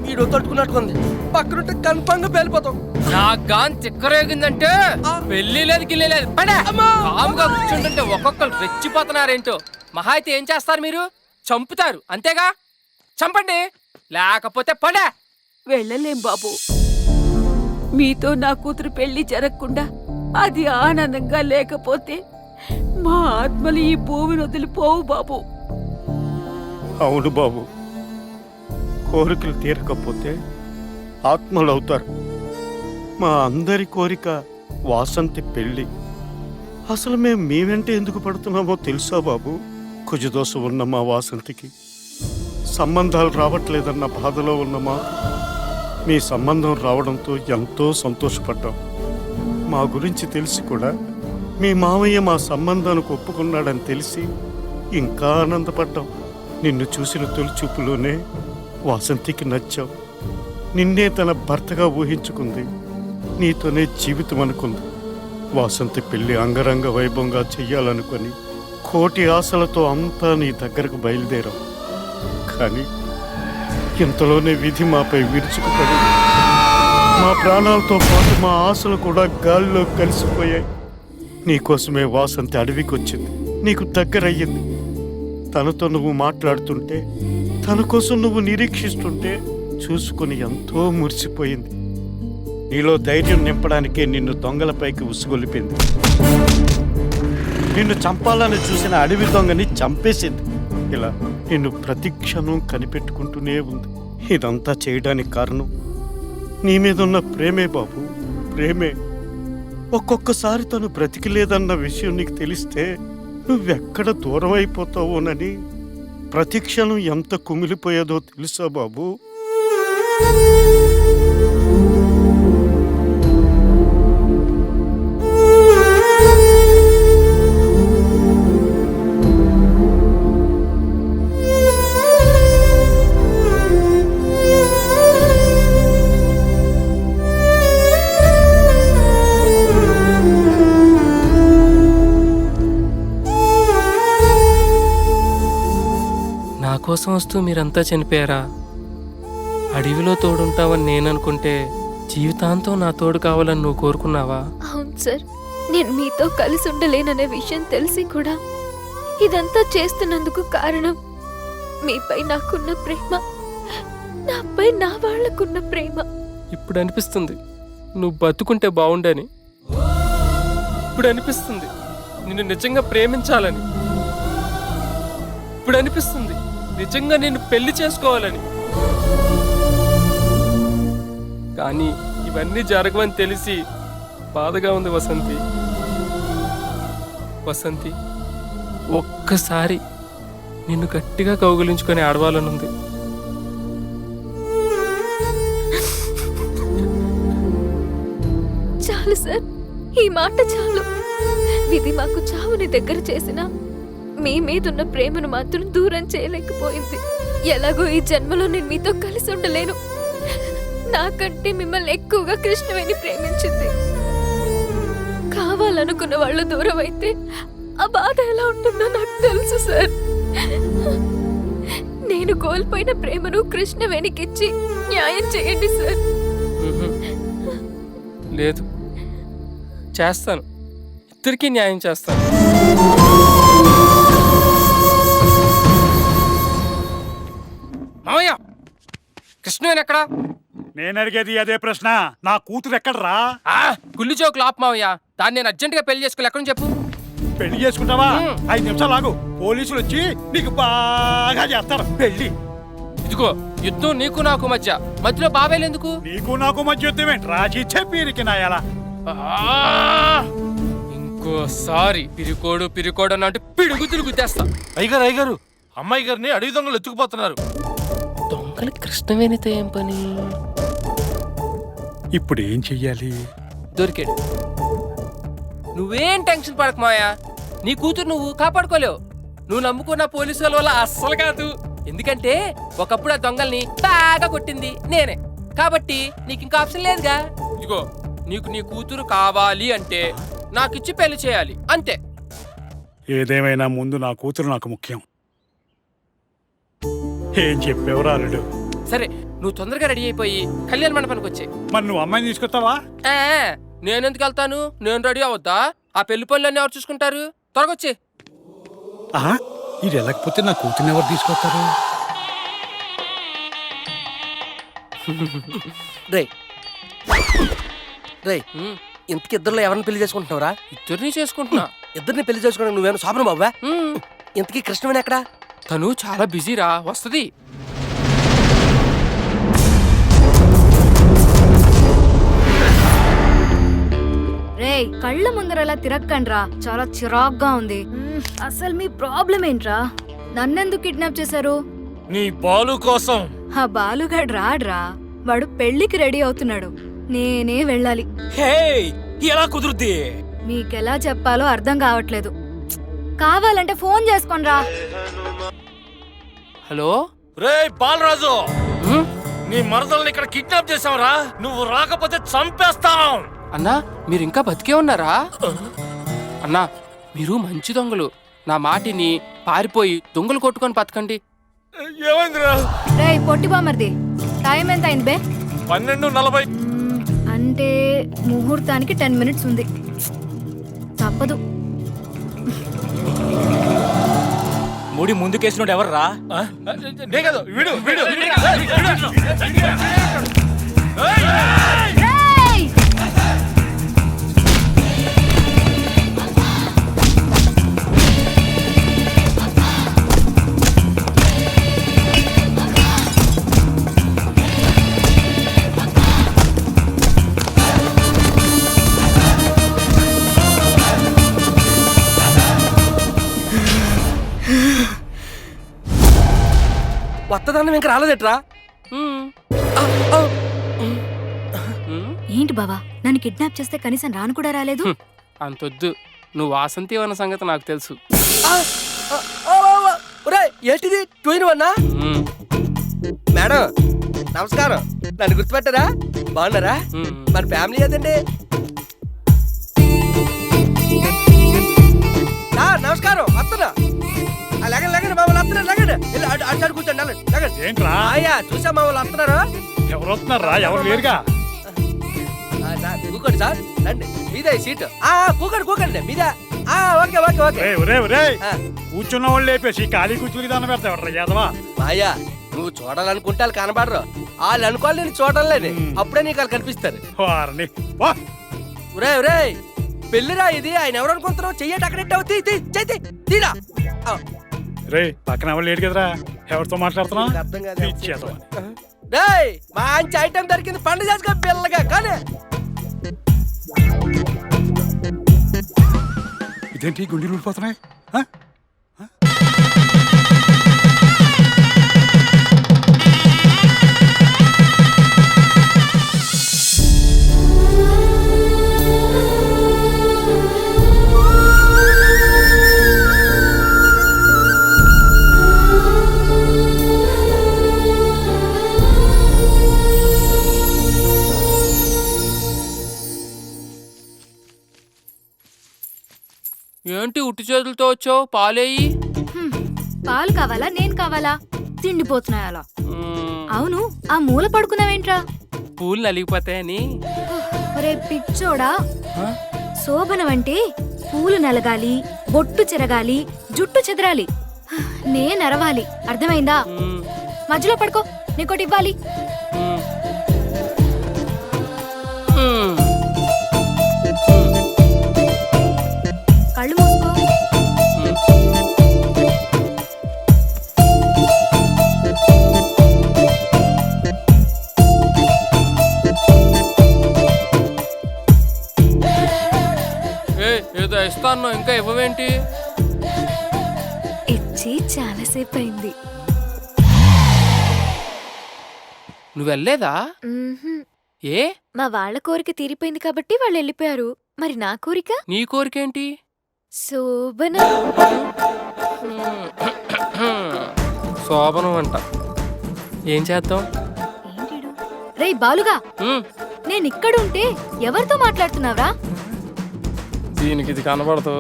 వీడు తట్టుకున్నట్టుకుంది. పక్కనుంటే కన్ఫామ్ గా పేలిపోతాం. నా గాన్ చిక్కరేగిందంటే పెళ్లి లేదు గిల్లి లేదు. కాముగా కూర్చుంటుంటే ఒక్కొక్కరు రెచ్చిపోతున్నారేంటో. మహా అయితే ఏం చేస్తారు మీరు? చంపుతారు అంతేగా. చంపండి, లేకపోతే పడా. వెళ్ళలేం బాబు. మీతో నా కూతురు పెళ్లి జరగకుండా అది ఆనందంగా లేకపోతే మా ఆత్మలు ఈ భూమిని వదిలిపోవు బాబు. అవును బాబు, కోరికలు తీరకపోతే ఆత్మలు అవుతారు. మా అందరి కోరిక వాసంతి పెళ్ళి. అసలు మేము మీ వెంట ఎందుకు పడుతున్నామో తెలుసా బాబు? కుజదోషం ఉన్న మా వాసంతికి సంబంధాలు రావట్లేదన్న బాధలో ఉన్నమా మీ సంబంధం రావడంతో ఎంతో సంతోషపడ్డాం. మా గురించి తెలిసి కూడా మీ మామయ్య మా సంబంధానికి ఒప్పుకున్నాడని తెలిసి ఇంకా ఆనందపడ్డాం. నిన్ను చూసిన తొలి చూపులోనే వాసంతికి నచ్చావు. నిన్నే తన భర్తగా ఊహించుకుంది. నీతోనే జీవితం అనుకుంది. వాసంతి పెళ్లి అంగరంగ వైభవంగా చెయ్యాలనుకొని కోటి ఆశలతో అంతా నీ దగ్గరకు బయలుదేరాం. కానీ ఇంతలోనే విధి మాపై విరుచుకుపడి మా ప్రాణాలతో పాటు మా ఆశలు కూడా గాలిలో కలిసిపోయాయి. నీకోసమే వాసంతి అడవికి వచ్చింది, నీకు దగ్గరయ్యింది. తనతో నువ్వు మాట్లాడుతుంటే, తన కోసం నువ్వు నిరీక్షిస్తుంటే చూసుకుని ఎంతో మురిసిపోయింది. నీలో ధైర్యం నింపడానికే నిన్ను దొంగలపైకి ఉసుగొలిపింది. నిన్ను చంపాలని చూసిన అడవి దొంగని చంపేసింది. ఇలా నిన్ను ప్రతి క్షణం కనిపెట్టుకుంటూనే ఉంది. ఇదంతా చేయడానికి కారణం నీ మీదున్న ప్రేమే బాబు, ప్రేమే. ఒక్కొక్కసారి తను బ్రతికిలేదన్న విషయం నీకు తెలిస్తే నువ్వెక్కడ దూరం అయిపోతావోనని ప్రతి క్షణం ఎంత కుమిలిపోయేదో తెలుసా బాబు? కోసం వస్తూ మీరంతా చనిపోయారా? అడవిలో తోడుంటావని నేననుకుంటే జీవితాంతం నా తోడు కావాలని నువ్వు కోరుకున్నావా? అవును సార్, నేను మీతో కలిసి ఉండలేననే విషయం తెలిసి కూడా ఇదంతా చేస్తున్నందుకు కారణం మీపై నాకున్న ప్రేమ, నాపై నా వాళ్లకున్న ప్రేమ. ఇప్పుడు అనిపిస్తుంది నువ్వు బతుకుంటే బాగుండని. ఇప్పుడు అనిపిస్తుంది నిన్ను నిజంగా ప్రేమించాలని. ఇప్పుడు అనిపిస్తుంది నిజంగా నిన్ను పెళ్లి చేసుకోవాలని. కానీ ఇవన్నీ జరగవని తెలిసి బాధగా ఉంది వసంతి. వసంతి, ఒక్కసారి నిన్ను గట్టిగా కౌగిలించుకొని ఆడవాలనుంది. చాలు సార్, ఈ మాట చాలు. విధి మాకు చావుని దగ్గర చేసినా మీ మీదున్న ప్రేమను మాత్రం దూరం చేయలేకపోయింది. ఎలాగో ఈ జన్మలో నేను మీతో కలిసి ఉండలేను. నాకంటే మిమ్మల్ని ఎక్కువగా కృష్ణవేణి ప్రేమించింది. కావాలనుకున్న వాళ్ళు దూరం అయితే ఆ బాధ ఎలా ఉంటుందో నాకు తెలుసు సార్. నేను కోల్పోయిన ప్రేమను కృష్ణవేణికిచ్చి న్యాయం చేయండి సార్. లేదు, చేస్తాను. ఇద్దరికీ న్యాయం చేస్తాను. మామయ్య, కృష్ణవేణి ఎక్కడా? నేను అడిగేది అదే ప్రశ్న. నా కూతురు ఎక్కడరా? గుల్లి జోకులు ఆపు మామయ్య. దాన్ని నేను అర్జెంటుగా పెళ్లి చేసుకోవాలి. ఎక్కడ చెప్పు. పెళ్లి చేసుకుంటావా? 5 నిమిషాలు ఆగు, పోలీసులు వచ్చి నీకు బాగా చేస్తారు పెళ్లి. ఇదిగో, యుద్ధం నీకు నాకు మధ్య, మధ్యలో బావేలు ఎందుకు? నీకు నాకు మధ్య యుద్ధం ఏంటి? రాజీ చెప్పి నాయాలా? ఇంకోసారి పిరికోడు అన్నట్టు పిడుగు తిరుగు తెస్తా. అయ్యగారు, అమ్మాయి గారిని అడవి దొంగలు ఎత్తుకుపోతున్నారు. దొంగలు కృష్ణవేణితో ఏం పని? ఇప్పుడు ఏం చెయ్యాలి? దొరికాడు. నువ్వేం టెన్షన్ పడకు మాయా. నీ కూతురు నువ్వు కాపాడుకోలేవు. నువ్వు నమ్ముకున్న పోలీసుల వల్ల అస్సలు కాదు. ఎందుకంటే ఒకప్పుడు ఆ దొంగల్ని బాగా కొట్టింది నేనే. కాబట్టి నీకు ఇంకా ఆప్షన్ లేదుగా. ఇదిగో, నీకు నీ కూతురు కావాలి అంటే నాకిచ్చి పెళ్లి చేయాలి, అంతే. ఏదేమైనా ముందు నా కూతురు నాకు ముఖ్యం. ఏం చెప్పేవరా అల్లుడు? సరే, నువ్వు తొందరగా రెడీ అయిపోయి కళ్యాణ మండపానికి వచ్చే. మరి నువ్వు అమ్మాయిని తీసుకొస్తావా? నేనెందుకు వెళ్తాను? నేను రెడీ అవద్దా? ఆ పెళ్లి పనులన్నీ ఎవరు చూసుకుంటారు? త్వరగా వచ్చే. ఆహా, ఇది వెళ్ళకపోతే నా కూతుర్ని ఎవరు తీసుకొస్తారు? రేయ్ రేయ్ ఇంతకి ఇద్దరులో ఎవరిని పెళ్లి చేసుకుంటున్నావురా? ఇద్దరిని చేసుకుంటున్నా. ఇద్దరిని పెళ్లి చేసుకోవడానికి నువ్వేమో శోభనం అవ్వా? ఇంతకీ కృష్ణవేణి ఎక్కడా? తను చాలా బిజీరా, వస్తది. రేయ్, కళ్ళ ముందరలా తిరక్కండ్రా, చాలా చిరాగ్గా ఉంది. అసలు మీ ప్రాబ్లం ఏంట్రా? నన్నెందుకు కిడ్నాప్ చేశారు? నీ బాలు కోసం. ఆ బాలుగాడు రాడ్రా, వాడు పెళ్లికి రెడీ అవుతున్నాడు. నేనే వెళ్ళాలి. హే, ఎలా కుదురుద్ది? మీకెలా చెప్పాలో అర్థం కావట్లేదు. కావాలంటే ఫోన్ చేసుకోనరా. హలో రే బాలరాజు, నీ మరదల్ని ఇక్కడ కిడ్నాప్ చేసావురా. నువ్వు రాకపోతే చంపేస్తాను. అన్నా, మీరు ఇంకా బతికే ఉన్నారా? అన్నా, మీరు మంచి దొంగలు. నా మాటిని పారిపోయి దొంగలు కొట్టుకొని బతకండి. ఏమైందిరా? రేయ్ పొట్టి బామర్ది, టైం ఎంత అయింది బే? 12:40. అంటే ముహూర్తానికి 10 మినిట్స్ ఉంది. తప్పదు. ముడి ముందుకేసినోడు ఎవర్రా? నే కాదు, వీడు వీడు రేయ్! వత్తదన్నం ఇంకా రాలేదట్రా? ఏంటి బావా, నన్ను కిడ్నాప్ చేస్తే కనీసం రాను కూడా రాలేదు? అంతొద్దు, నువ్వు వాసంతి అన్న సంగతి నాకు తెలుసు. ఏంటిది ట్వైన్ వన్నా? మేడం నమస్కారం, నన్ను గుర్తుపెట్టారా? బాగున్నారా? మన ఫ్యామిలీ ఏదండి? నమస్కారం, వస్తున్నా. లగండి లగండి, మా వాళ్ళు వస్తున్నారు. లగండి, అటు కూర్చోండి. లగండి. ఏంట్రా? అయ్యా చూసా, మా వాళ్ళు వస్తున్నారు. ఎవరు వస్తున్నారా? ఎవరు లేరుగా? సార్ కూకోండి సార్, రండి. మీదే సీటు. కూకోండి మీదే. Okay okay okay. ఒరే ఒరే, కూర్చున్న వాళ్ళు లేపేసి ఖాళీ కూర్చుని దాన్ని పెడతా ఎవరు యాదవా? మాయా, నువ్వు చూడాలనుకుంటే వాళ్ళు కనబడరు. వాళ్ళు అనుకోవాలి నేను చూడడం లేదు. అప్పుడే నీకు వాళ్ళు కనిపిస్తారు. వారిని వా. ఒరే ఒరే, పెళ్లిరా ఇది. ఆయన ఎవరు అనుకుంటున్నావు? చెయ్యటి అక్కడెట్టావు. తీరా. రే, పక్కన ఎవరు లేడు కదరా, ఎవరితో మాట్లాడుతున్నావు? అర్థం కాదు. రేయ్, మంచి ఐటమ్ దొరికింది, పండుగ చేసుకో పిల్లగా. కానీ ఇదేంటి గుండెలు ఊడిపోతున్నాయి? ఏంటి ఉట్టి చేతులతో వచ్చావు? పాలేయి. పాలు కావాలా, నేను కావాలా? తిండిపోతున్నాయి అలా. అవును, ఆ మూల పడుకున్నావేంట్రా? పూలు నలిగిపోతాయని. ఒరే పిచ్చోడా, శోభనం అంటే పూలు నలగాలి, బొట్టు చెరగాలి, జుట్టు చెదరాలి, నేనరవాలి. అర్థమైందా? మధ్యలో పడుకో, నీకోటి ఇవ్వాలి. కళ్ళు మూసుకో. ఏదో ఇస్తాను, ఇంకా ఇవ్వవేంటి? ఇచ్చి చాలాసేపు అయింది. నువ్వు వెళ్ళలేదా? ఏ? మా వాళ్ళ కోరిక తీరిపోయింది కాబట్టి వాళ్ళు వెళ్ళిపోయారు. మరి నా కోరిక? నీ కోరికేంటి? శోభనం. శోభనం అంట. ఏం చేద్దాం? రేయ్ బాలుగా, నేను ఇక్కడుంటే ఎవరితో మాట్లాడుతున్నావురా? దీనికి ఇది కనబడదు.